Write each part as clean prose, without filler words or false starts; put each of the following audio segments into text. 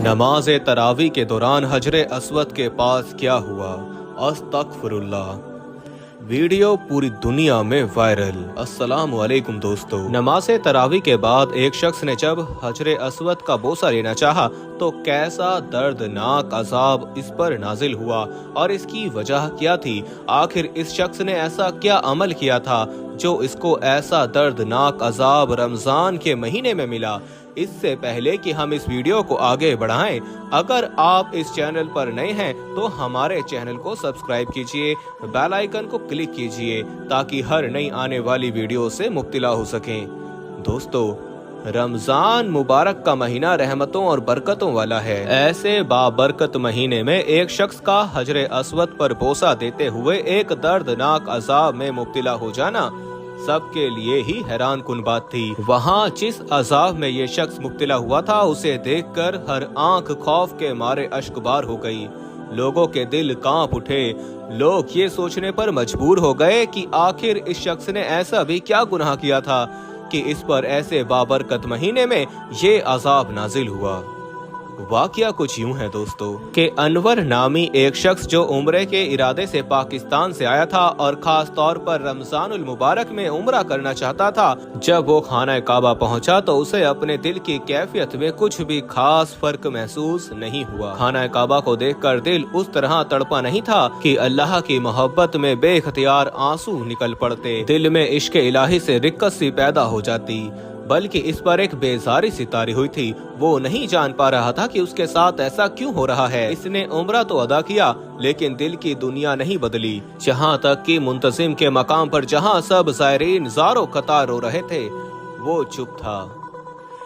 नमाज तरावी के दौरान हजरे अस्वद के पास क्या हुआ? अस्तगफिरुल्लाह। वीडियो पूरी दुनिया में वायरल। अस्सलामु अलैकुम दोस्तों, नमाज तरावी के बाद एक शख्स ने जब हजरे अस्वद का बोसा लेना चाहा तो कैसा दर्दनाक अजाब इस पर नाजिल हुआ और इसकी वजह क्या थी? आखिर इस शख्स ने ऐसा क्या अमल किया था जो इसको ऐसा दर्दनाक अजाब रमजान के महीने में मिला? इससे पहले कि हम इस वीडियो को आगे बढ़ाएं, अगर आप इस चैनल पर नए हैं तो हमारे चैनल को सब्सक्राइब कीजिए, बेल आइकन को क्लिक कीजिए ताकि हर नई आने वाली वीडियो से मुब्तला हो सकें। दोस्तों, रमजान मुबारक का महीना रहमतों और बरकतों वाला है। ऐसे बाबरकत महीने में एक शख्स का हजरे अस्वद पर बोसा देते हुए एक दर्दनाक अजाब में मुब्तला हो जाना सबके लिए ही हैरान कुन बात थी। वहाँ जिस अजाब में ये शख्स मुब्तला हुआ था उसे देखकर हर आंख खौफ के मारे अश्कबार हो गई। लोगों के दिल कांप उठे। लोग ये सोचने पर मजबूर हो गए कि आखिर इस शख्स ने ऐसा भी क्या गुनाह किया था कि इस पर ऐसे बाबरकत महीने में ये अजाब नाजिल हुआ। वाकया कुछ यूं है दोस्तों कि अनवर नामी एक शख्स जो उम्रे के इरादे से पाकिस्तान से आया था और खास तौर पर रमजानुल मुबारक में उम्रा करना चाहता था, जब वो खाना काबा पहुंचा तो उसे अपने दिल की कैफियत में कुछ भी खास फर्क महसूस नहीं हुआ। खाना काबा को देखकर दिल उस तरह तड़पा नहीं था कि अल्लाह की मोहब्बत में बेख्तियार आंसू निकल पड़ते, दिल में इश्क इलाही से रिक्कत सी पैदा हो जाती, बल्कि इस पर एक बेजारी सी तारी हुई थी। वो नहीं जान पा रहा था कि उसके साथ ऐसा क्यों हो रहा है। इसने उम्रा तो अदा किया लेकिन दिल की दुनिया नहीं बदली। जहाँ तक कि मुंतजिम के मकाम पर जहाँ सब ज़ायरीन ज़ारो कतार रो रहे थे, वो चुप था।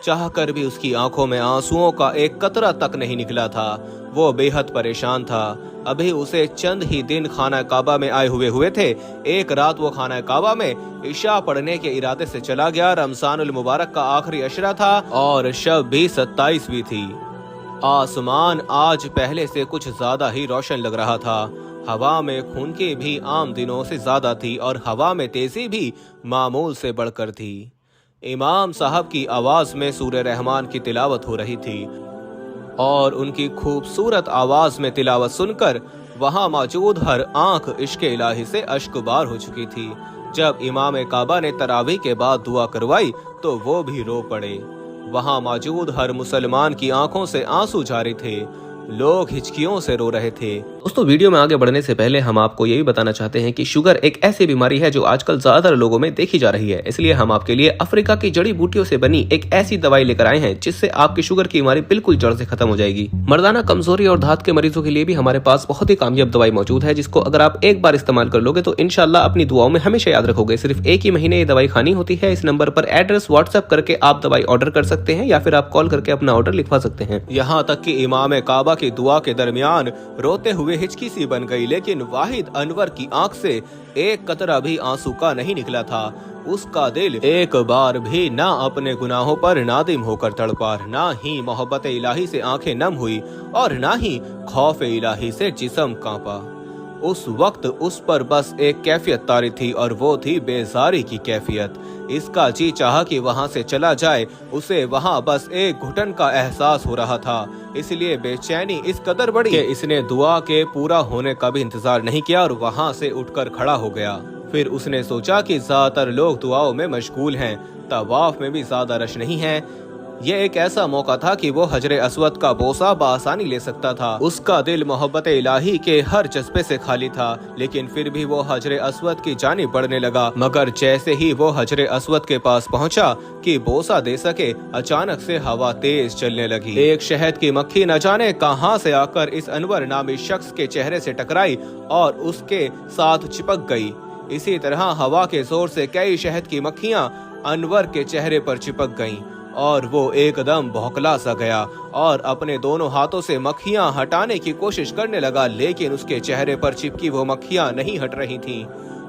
चाहकर भी उसकी आंखों में आंसुओं का एक कतरा तक नहीं निकला था। वो बेहद परेशान था। अभी उसे चंद ही दिन खाना काबा में आए हुए थे। एक रात वो खाना काबा में इशा पढ़ने के इरादे से चला गया। रमजानुल मुबारक का आखिरी अशरा था और शब भी 27वीं थी। आसमान आज पहले से कुछ ज्यादा ही रोशन लग रहा था। हवा में खूनकी भी आम दिनों से ज्यादा थी और हवा में तेजी भी मामूल से बढ़कर थी। इमाम साहब की आवाज में सूरे रहमान की तिलावत हो रही थी और उनकी खूबसूरत आवाज में तिलावत सुनकर वहां मौजूद हर आंख इश्क इलाही से अश्कबार हो चुकी थी। जब इमाम काबा ने तरावी के बाद दुआ करवाई तो वो भी रो पड़े। वहां मौजूद हर मुसलमान की आंखों से आंसू जारी थे। लोग हिचकियों से रो रहे थे। दोस्तों, वीडियो में आगे बढ़ने से पहले हम आपको यही बताना चाहते हैं कि शुगर एक ऐसी बीमारी है जो आजकल ज्यादातर लोगों में देखी जा रही है। इसलिए हम आपके लिए अफ्रीका की जड़ी बूटियों से बनी एक ऐसी दवाई लेकर आए हैं जिससे आपकी शुगर की बीमारी बिल्कुल जड़ से खत्म हो जाएगी। मर्दाना कमजोरी और धात के मरीजों के लिए भी हमारे पास बहुत ही कामयाब दवाई मौजूद है, जिसको अगर आप एक बार इस्तेमाल कर लोगे तो इंशाल्लाह अपनी दुआओं में हमेशा याद रखोगे। सिर्फ एक ही महीने ये दवाई खानी होती है। इस नंबर पर एड्रेस व्हाट्सएप करके आप दवाई ऑर्डर कर सकते हैं या फिर आप कॉल करके अपना ऑर्डर लिखवा सकते हैं। यहाँ तक कि इमाम काबा की दुआ के दरमियान रोते हुए हिचकी सी बन गई, लेकिन वाहिद अनवर की आंख से एक कतरा भी आंसू का नहीं निकला था। उसका दिल एक बार भी ना अपने गुनाहों पर नादिम होकर तड़पा, ना ही मोहब्बत इलाही से आंखें नम हुई और ना ही खौफ इलाही से जिस्म कांपा। उस वक्त उस पर बस एक कैफियत तारी थी और वो थी बेजारी की कैफियत। इसका जी चाहा कि वहां से चला जाए। उसे वहां बस एक घुटन का एहसास हो रहा था। इसलिए बेचैनी इस कदर बढ़ी कि इसने दुआ के पूरा होने का भी इंतजार नहीं किया और वहां से उठकर खड़ा हो गया। फिर उसने सोचा कि ज्यादातर लोग दुआओं में मशगूल हैं, तवाफ में भी ज्यादा रश नहीं है। ये एक ऐसा मौका था कि वो हजरे अस्वद का बोसा बआसानी ले सकता था। उसका दिल मोहब्बत इलाही के हर जज्बे से खाली था, लेकिन फिर भी वो हजरे अस्वद की जानिब बढ़ने लगा। मगर जैसे ही वो हजरे अस्वद के पास पहुंचा कि बोसा दे सके, अचानक से हवा तेज चलने लगी। एक शहद की मक्खी न जाने कहां से आकर इस अनवर नामी शख्स के चेहरे से टकराई और उसके साथ चिपक गई। इसी तरह हवा के जोर से कई शहद की मक्खियां अनवर के चेहरे पर चिपक गईं और वो एकदम भौंकला सा गया और अपने दोनों हाथों से मक्खियां हटाने की कोशिश करने लगा, लेकिन उसके चेहरे पर चिपकी वो मक्खियां नहीं हट रही थीं।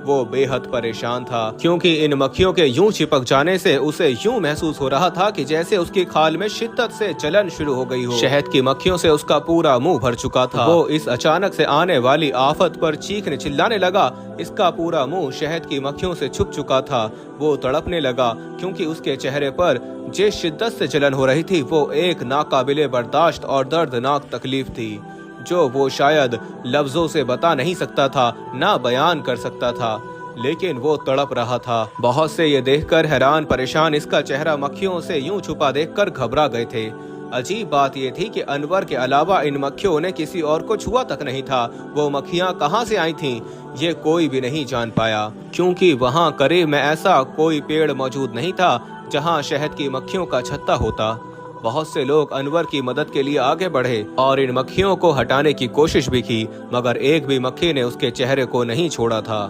वो बेहद परेशान था, क्योंकि इन मक्खियों के यूं चिपक जाने से उसे यूं महसूस हो रहा था कि जैसे उसकी खाल में शिद्दत से जलन शुरू हो गई हो। शहद की मक्खियों से उसका पूरा मुंह भर चुका था। वो इस अचानक से आने वाली आफत पर चीखने चिल्लाने लगा। इसका पूरा मुंह शहद की मक्खियों से छुप चुका था। वो तड़पने लगा, क्योंकि उसके चेहरे पर जिस शिद्दत से जलन हो रही थी वो एक नाकाबिले बर्दाश्त और दर्दनाक तकलीफ थी, जो वो शायद लफ्जों से बता नहीं सकता था, ना बयान कर सकता था, लेकिन वो तड़प रहा था। बहुत से ये देखकर हैरान परेशान इसका चेहरा मक्खियों से यूं छुपा देखकर घबरा गए थे। अजीब बात ये थी कि अनवर के अलावा इन मक्खियों ने किसी और को छुआ तक नहीं था। वो मक्खियां कहां से आई थीं, ये कोई भी नहीं जान पाया, क्योंकि वहां करीब में ऐसा कोई पेड़ मौजूद नहीं था जहां शहद की मक्खियों का छत्ता होता। बहुत से लोग अनवर की मदद के लिए आगे बढ़े और इन मक्खियों को हटाने की कोशिश भी की, मगर एक भी मक्खी ने उसके चेहरे को नहीं छोड़ा था।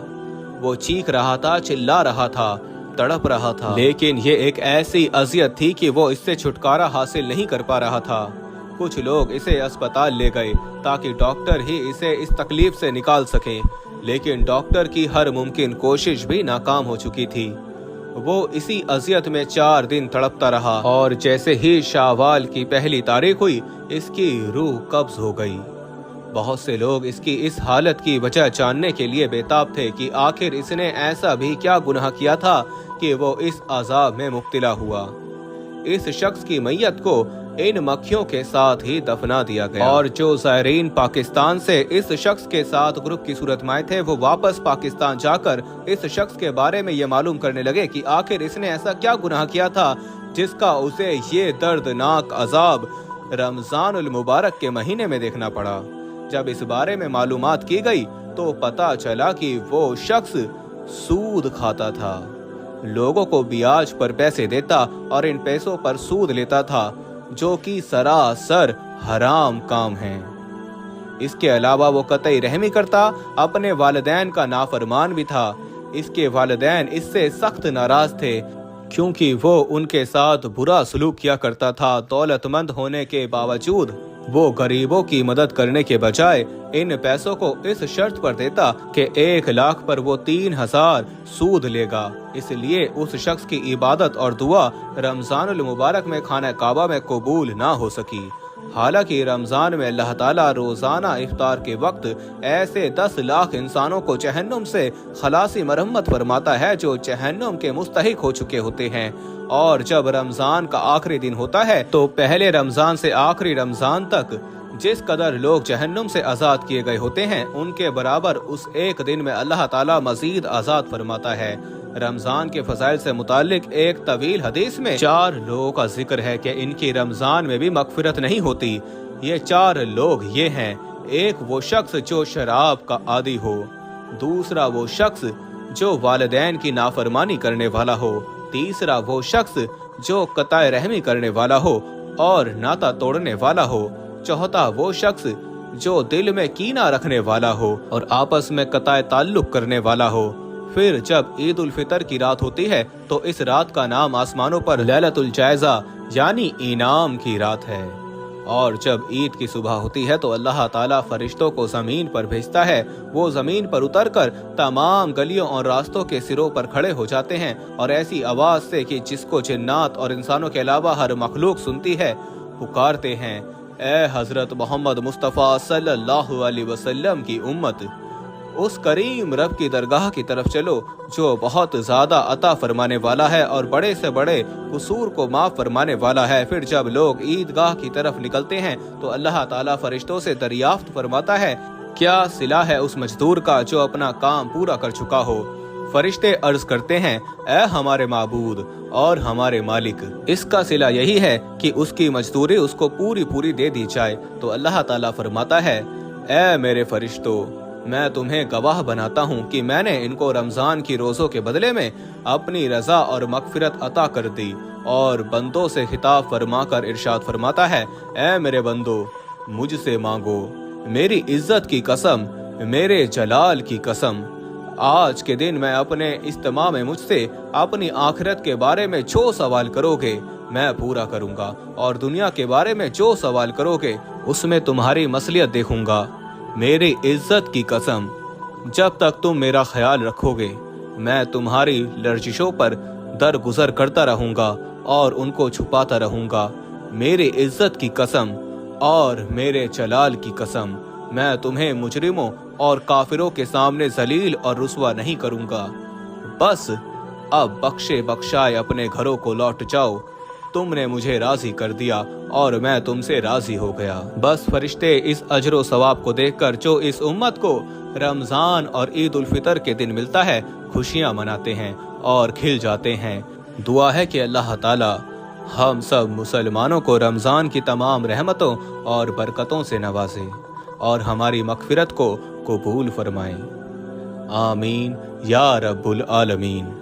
वो चीख रहा था, चिल्ला रहा था, तड़प रहा था, लेकिन ये एक ऐसी अजियत थी कि वो इससे छुटकारा हासिल नहीं कर पा रहा था। कुछ लोग इसे अस्पताल ले गए ताकि डॉक्टर ही इसे इस तकलीफ से निकाल सकें, लेकिन डॉक्टर की हर मुमकिन कोशिश भी नाकाम हो चुकी थी। वो इसी अजियत में 4 दिन तड़पता रहा और जैसे ही शावाल की पहली तारीख हुई, इसकी रूह कब्ज हो गई। बहुत से लोग इसकी इस हालत की वजह जानने के लिए बेताब थे कि आखिर इसने ऐसा भी क्या गुनाह किया था कि वो इस अजाब में मुब्तला हुआ। इस शख्स की मैयत को इन मक्खियों के साथ ही दफना दिया गया और जो ज़ायरीन पाकिस्तान से इस शख्स के साथ ग्रुप की सूरत में आए थे, वो वापस पाकिस्तान जाकर इस शख्स के बारे में ये मालूम करने लगे कि आखिर इसने ऐसा क्या गुनाह किया था जिसका उसे ये दर्दनाक अजाब रमजानुल मुबारक के महीने में देखना पड़ा। जब इस बारे में मालूमात की गई तो पता चला कि वो शख्स सूद खाता था, लोगों को ब्याज पर पैसे देता और इन पैसों पर सूद लेता था, जो कि सरासर हराम काम है। इसके अलावा वो कतई रहमी करता, अपने वालिदैन का नाफरमान भी था। इसके वालिदैन इससे सख्त नाराज थे, क्योंकि वो उनके साथ बुरा सलूक किया करता था। दौलतमंद होने के बावजूद वो गरीबों की मदद करने के बजाय इन पैसों को इस शर्त पर देता कि 1 लाख पर वो 3000 सूद लेगा। इसलिए उस शख्स की इबादत और दुआ रमजानुल मुबारक में खाना काबा में कबूल ना हो सकी। हालांकि रमजान में अल्लाह ताला रोजाना इफ्तार के वक्त ऐसे 10 लाख इंसानों को जहन्नुम से खलासी मरम्मत फरमाता है जो जहन्नुम के मुस्तहिक हो चुके होते हैं। और जब रमजान का आखिरी दिन होता है तो पहले रमजान से आखिरी रमजान तक जिस कदर लोग जहन्नुम से आजाद किए गए होते हैं, उनके बराबर उस एक दिन में अल्लाह ताला मजीद आजाद फरमाता है। रमजान के फजाइल से मुतालिक एक तवील हदीस में 4 लोगों का जिक्र है कि इनकी रमजान में भी मगफिरत नहीं होती। ये 4 लोग ये हैं: एक वो शख्स जो शराब का आदी हो, दूसरा वो शख्स जो वालिदैन की नाफरमानी करने वाला हो, तीसरा वो शख्स जो कताए रहमी करने वाला हो और नाता तोड़ने वाला हो, चौथा वो शख्स जो दिल में कीना रखने वाला हो और आपस में कताए ताल्लुक करने वाला हो। फिर जब ईद उल फितर की रात होती है तो इस रात का नाम आसमानों पर लैलतुल जायजा यानी इनाम की रात है। और जब ईद की सुबह होती है तो अल्लाह ताला फरिश्तों को जमीन पर भेजता है। वो जमीन पर उतरकर तमाम गलियों और रास्तों के सिरों पर खड़े हो जाते हैं और ऐसी आवाज से कि जिसको जिन्नात और इंसानों के अलावा हर मखलूक सुनती है, पुकारते हैं, ए हजरत मोहम्मद मुस्तफ़ा सल्लल्लाहु अलैहि वसल्लम की उम्मत, उस करीम रब की दरगाह की तरफ चलो जो बहुत ज्यादा अता फरमाने वाला है और बड़े से बड़े कसूर को माफ फरमाने वाला है। फिर जब लोग ईदगाह की तरफ निकलते हैं तो अल्लाह ताला फरिश्तों से दरियाफ्त फरमाता है, क्या सिला है उस मजदूर का जो अपना काम पूरा कर चुका हो। फरिश्ते अर्ज करते हैं, ए हमारे माबूद और हमारे मालिक, इसका सिला यही है कि उसकी मजदूरी उसको पूरी पूरी दे दी जाए। तो अल्लाह ताला फरमाता है, ए मेरे फरिश्तों, मैं तुम्हें गवाह बनाता हूँ कि मैंने इनको रमजान की रोजों के बदले में अपनी रजा और मगफिरत अता कर दी। और बंदों से खिताब फरमा कर इरशाद फरमाता है, ए मेरे बंदो, मुझसे मांगो, मेरी इज्जत की कसम, मेरे जलाल की कसम, आज के दिन मैं अपने इस्तेमाल में मुझसे अपनी आखिरत के बारे में जो सवाल करोगे मैं पूरा करूंगा और दुनिया के बारे में जो सवाल करोगे उसमें तुम्हारी मसलियत देखूंगा। मेरी इज्जत की कसम, जब तक तुम मेरा ख्याल रखोगे मैं तुम्हारी लर्जिशों पर दरगुजर करता रहूंगा और उनको छुपाता रहूंगा। मेरी इज्जत की कसम और मेरे जलाल की कसम, मैं तुम्हें मुजरिमों और काफिरों के सामने जलील और रुस्वा नहीं करूंगा। बस अब बख्शे बख्शाए अपने घरों को लौट जाओ। तुमने मुझे राजी कर दिया और मैं तुमसे राजी हो गया। बस फरिश्ते इस अजर सवाब को देखकर जो इस उम्मत को रमजान और ईद उल फितर के दिन मिलता है, खुशियां मनाते हैं और खिल जाते हैं। दुआ है कि अल्लाह ताला हम सब मुसलमानों को रमजान की तमाम रहमतों और बरकतों से नवाजे और हमारी मगफिरत को कबूल फरमाएं। आमीन या रब्बुल आलमीन।